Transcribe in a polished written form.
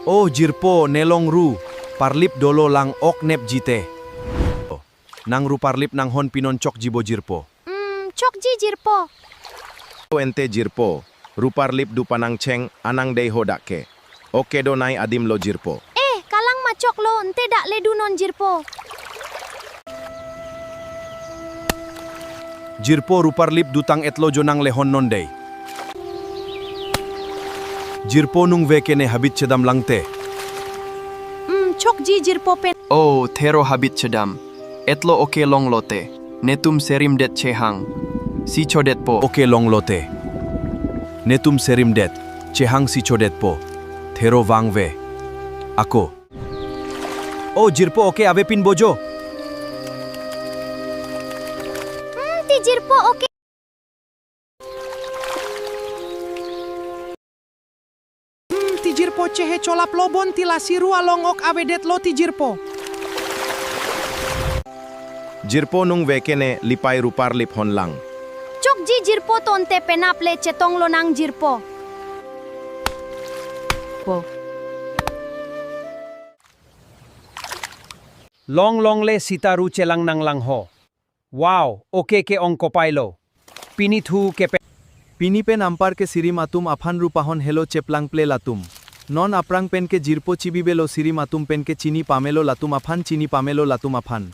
Oh jirpo nelong ru, parlip dolo lang ok nep jite. Nang ru parlip nang hon pinon cok jibo jirpo. Cok ji jirpo. Ente jirpo, rupar lip du panang ceng anang dei hodake. Oke do nai adim lo jirpo. Kalang macok lo ente dak ledu non jirpo. Jirpo rupar lip dutang etlo jonang lehon non dei. Jirpo nung vekene habit cedam langte. Cok ji jirpo pen. Oh, thero habit chedam. Etlo oke long lote. Netum serim det chehang. Si chodet po. Oke long lote. Netum serim det, cehang si chodet po. Thero wang ve. Ako. Oh jirpo oke ave pin bojo. Ti jirpo oke. Tijirpo cehe colap lobon tila siru alongok avedet lo tijirpo. Jirpo nung vekene lipai rupar lip hon lang. Cok ji jirpo tonte penaple cetong lo nang jirpo. Long long le sitaru celang nang lang ho. Wow, oke ke ong kopailo. Pinithu ke pe. Pinipen ampar ke sirim atum afan rupahon helo cheplang ple latum. Non aprang pen ke jirpo chibibelo sirim atum pen ke chini pamelo latum afan chini pamelo latum afan.